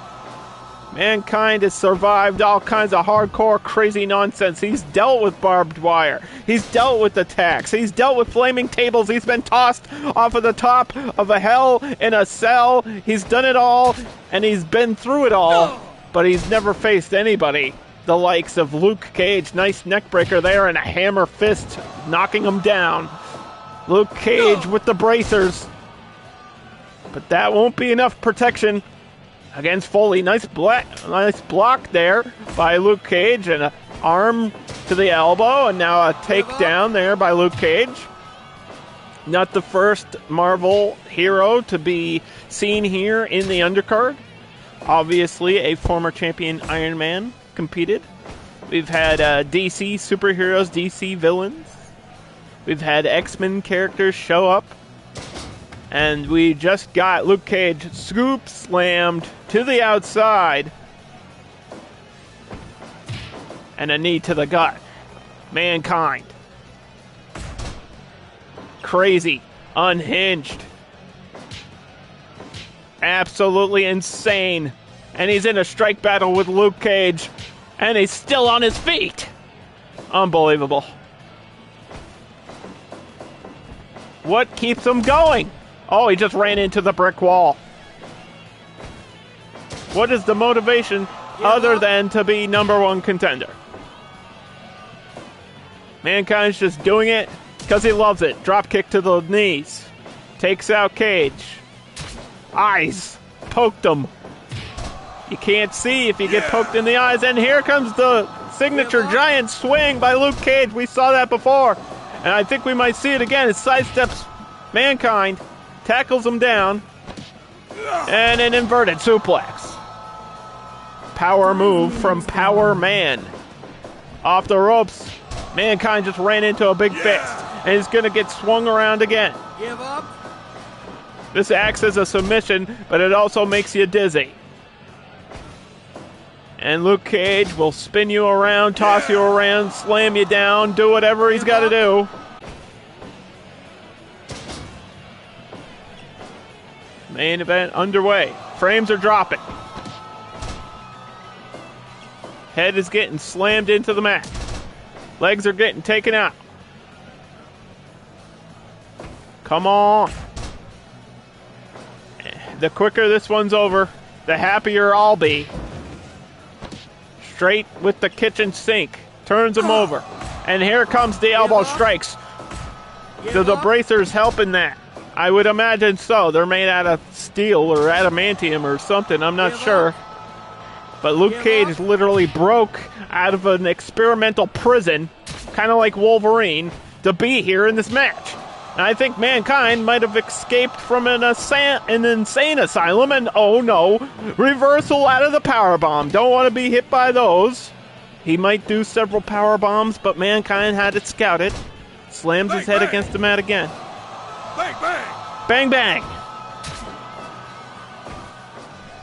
Mankind has survived all kinds of hardcore, crazy nonsense. He's dealt with barbed wire. He's dealt with attacks. He's dealt with flaming tables. He's been tossed off of the top of a hell in a cell. He's done it all, and he's been through it all, but he's never faced anybody the likes of Luke Cage. Nice neck breaker there and a hammer fist knocking him down. Luke Cage with the bracers. But that won't be enough protection against Foley. Nice block there by Luke Cage, and an arm to the elbow, and now a takedown there by Luke Cage. Not the first Marvel hero to be seen here in the undercard. Obviously, a former champion Iron Man competed. We've had DC superheroes, DC villains. We've had X-Men characters show up. And we just got Luke Cage scoop slammed to the outside. And a knee to the gut. Mankind. Crazy. Unhinged. Absolutely insane. And he's in a strike battle with Luke Cage. And he's still on his feet. Unbelievable. What keeps him going? Oh, he just ran into the brick wall. What is the motivation other than to be #1 contender? Mankind's just doing it because he loves it. Drop kick to the knees. Takes out Cage. Eyes. Poked him. You can't see if you get poked in the eyes. And here comes the signature giant swing by Luke Cage. We saw that before. And I think we might see it again. It sidesteps Mankind. Tackles him down. And an inverted suplex. Power move from Power Man. Off the ropes. Mankind just ran into a big fist. And he's going to get swung around again. Give up. This acts as a submission, but it also makes you dizzy. And Luke Cage will spin you around, toss you around, slam you down, do whatever he's got to do. Main event underway. Frames are dropping. Head is getting slammed into the mat. Legs are getting taken out. Come on. The quicker this one's over, the happier I'll be. Straight with the kitchen sink. Turns him over. And here comes the elbow strikes. So the bracers helping that. I would imagine so. They're made out of steel or adamantium or something. I'm not sure. But Luke Cage literally broke out of an experimental prison, kind of like Wolverine, to be here in this match. And I think Mankind might have escaped from an insane asylum, and oh no, reversal out of the powerbomb. Don't want to be hit by those. He might do several powerbombs, but Mankind had it scouted. Slams his head against the mat again. Bang, bang. Bang, bang.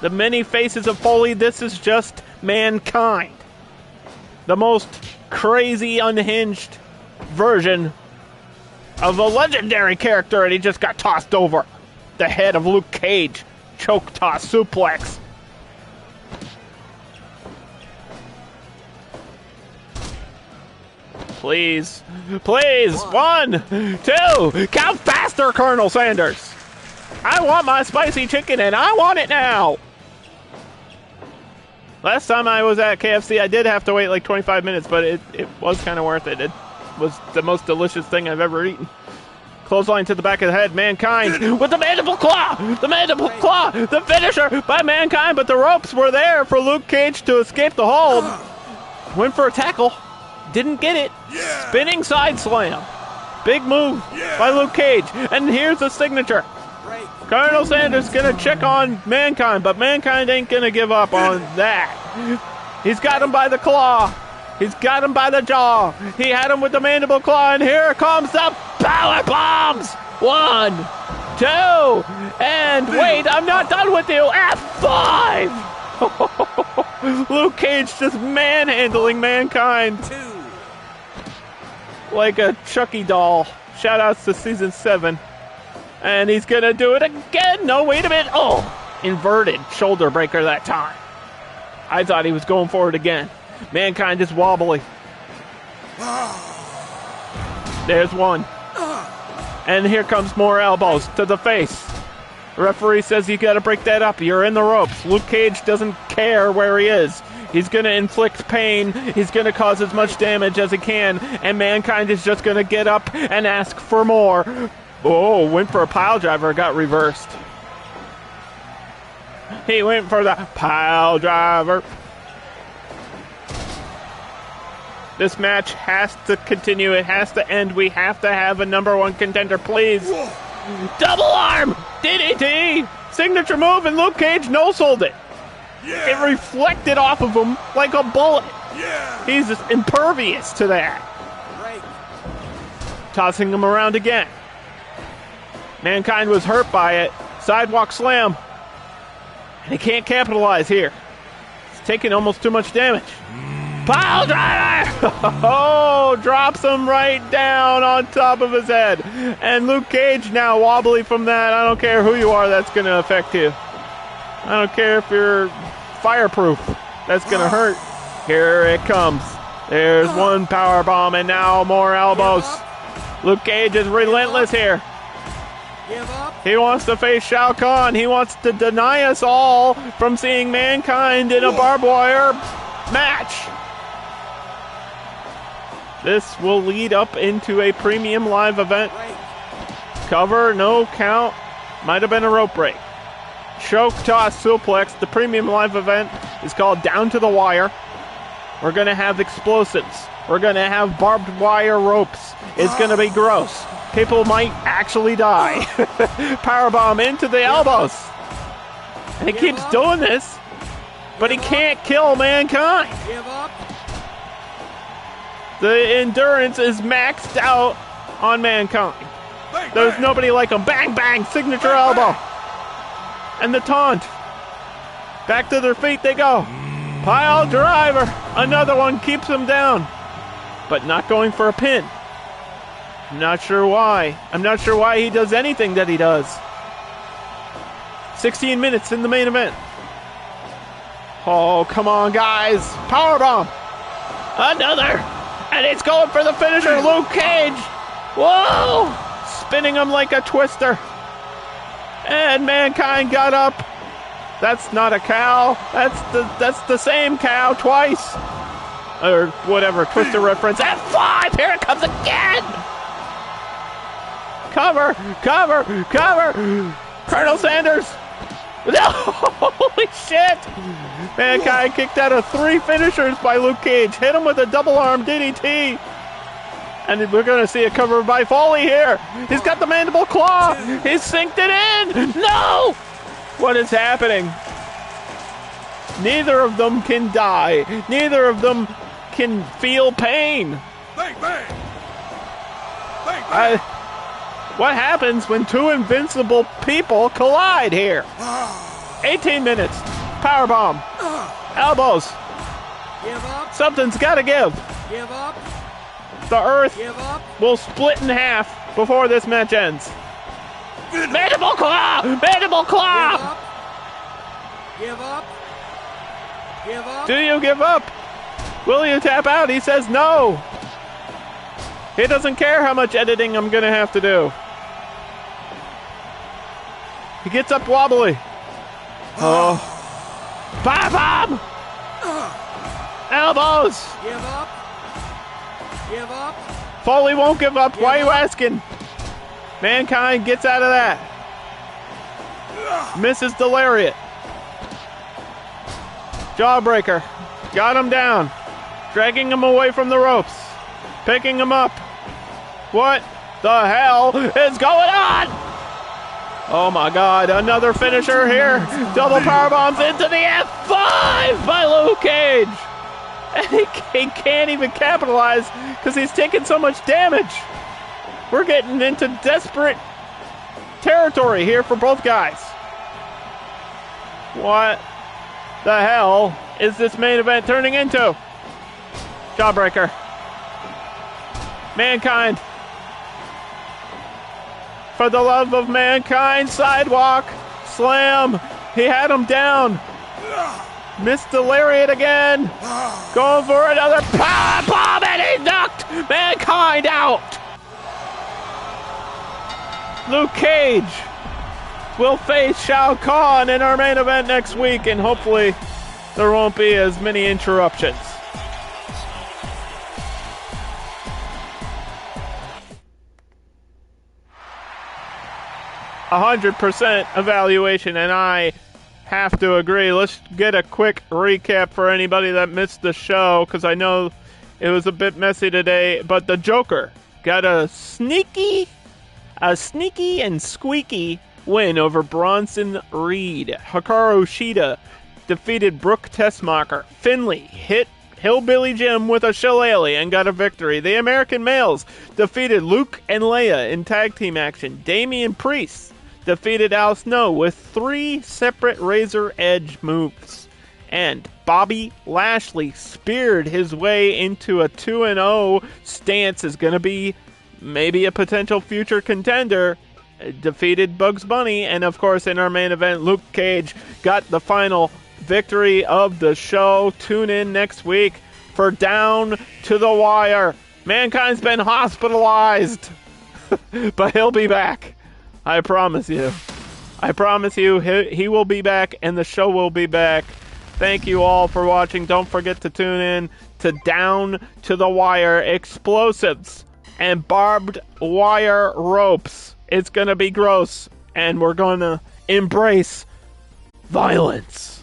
The many faces of Foley, this is just Mankind. The most crazy, unhinged version of a legendary character, and he just got tossed over the head of Luke Cage. Choke toss suplex. Please. Please. 1, 2. Count faster, Colonel Sanders. I want my spicy chicken, and I want it now. Last time I was at KFC, I did have to wait like 25 minutes, but it was kind of worth it. It was the most delicious thing I've ever eaten. Clothesline to the back of the head. Mankind with the mandible claw. The mandible claw. The finisher by Mankind, but the ropes were there for Luke Cage to escape the hold. Went for a tackle. Didn't get it. Yeah. Spinning side slam. Big move by Luke Cage. And here's the signature. Colonel Sanders gonna check on Mankind, but Mankind ain't gonna give up on that. He's got him by the claw. He's got him by the jaw. He had him with the mandible claw, and here comes the power bombs. 1, 2, and wait, I'm not done with you. F5. Luke Cage just manhandling Mankind like a Chucky doll. Shout outs to season 7. And he's gonna do it again. No, wait a minute. Oh, inverted shoulder breaker that time. I thought he was going for it again. Mankind is wobbly. There's one. And here comes more elbows to the face. The referee says you gotta break that up. You're in the ropes. Luke Cage doesn't care where he is. He's gonna inflict pain. He's gonna cause as much damage as he can. And Mankind is just gonna get up and ask for more. Oh, went for a pile driver, got reversed. He went for the pile driver. This match has to continue. It has to end. We have to have a number 1 contender, please. Double arm! DDT! Signature move, and Luke Cage no-sold it. Yeah. It reflected off of him like a bullet. Yeah. He's just impervious to that. Right. Tossing him around again. Mankind was hurt by it. Sidewalk slam. And he can't capitalize here. He's taking almost too much damage. Pile driver! Oh, drops him right down on top of his head. And Luke Cage now wobbly from that. I don't care who you are, that's going to affect you. I don't care if you're fireproof. That's going to hurt. Here it comes. There's one power bomb, and now more elbows. Luke Cage is relentless here. He wants to face Shao Kahn. He wants to deny us all from seeing Mankind in a barbed wire match. This will lead up into a premium live event. Cover, no count. Might have been a rope break. Choke toss suplex. The premium live event is called Down to the Wire. We're going to have explosives. We're going to have barbed wire ropes. It's going to be gross. People might actually die. Powerbomb into the elbows. And he keeps doing this, but he can't kill Mankind. The endurance is maxed out on Mankind. There's nobody like him. Bang, bang, signature elbow. And the taunt. Back to their feet they go. Pile driver. Another one keeps him down, but not going for a pin. I'm not sure why. I'm not sure why he does anything that he does. 16 minutes in the main event. Oh, come on, guys. Powerbomb. Another. And it's going for the finisher, Luke Cage. Whoa! Spinning him like a twister. And Mankind got up. That's not a cow. That's the same cow twice. Or whatever, twister reference. F5! Here it comes again! Cover! Cover! Cover! Colonel Sanders! No! Holy shit! Mankind kicked out of 3 finishers by Luke Cage. Hit him with a double arm DDT. And we're going to see a cover by Foley here. He's got the mandible claw. He's synced it in. No! What is happening? Neither of them can die. Neither of them can feel pain. Bang, bang. Bang, bang. What happens when two invincible people collide here? 18 minutes. Powerbomb. Elbows. Give up. Something's got to give. Give up. The earth Give up. will split in half before this match ends. Mandible claw! Mandible Give claw! up. Give up. Give up. Do you give up? Will you tap out? He says no. He doesn't care how much editing I'm going to have to do. He gets up wobbly. Oh. Bomb! Elbows! Give up. Give up. Foley won't give up. Why are you asking? Mankind gets out of that. Misses the lariat. Jawbreaker. Got him down. Dragging him away from the ropes. Picking him up. What the hell is going on? Oh my God, another finisher here. Double powerbombs into the F5 by Luke Cage. And he can't even capitalize because he's taking so much damage. We're getting into desperate territory here for both guys. What the hell is this main event turning into? Jawbreaker. Mankind. For the love of mankind, sidewalk. Slam. He had him down. Missed the lariat again. Going for another power bomb, and he knocked Mankind out. Luke Cage will face Shao Kahn in our main event next week, and hopefully there won't be as many interruptions. A 100% evaluation, and I have to agree. Let's get a quick recap for anybody that missed the show, because I know it was a bit messy today, but the Joker got a sneaky and squeaky win over Bronson Reed. Hikaru Shida defeated Brooke Tessmacher. Finlay hit Hillbilly Jim with a shillelagh and got a victory. The American males defeated Luke and Leia in tag team action. Damian Priest defeated Al Snow with 3 separate Razor Edge moves. And Bobby Lashley speared his way into a 2-0 stance, is going to be maybe a potential future contender. Defeated Bugs Bunny, and of course in our main event, Luke Cage got the final victory of the show. Tune in next week for Down to the Wire. Mankind's been hospitalized, but he'll be back. I promise you. I promise you he will be back, and the show will be back. Thank you all for watching. Don't forget to tune in to Down to the Wire. Explosives and barbed wire ropes. It's going to be gross, and we're going to embrace violence.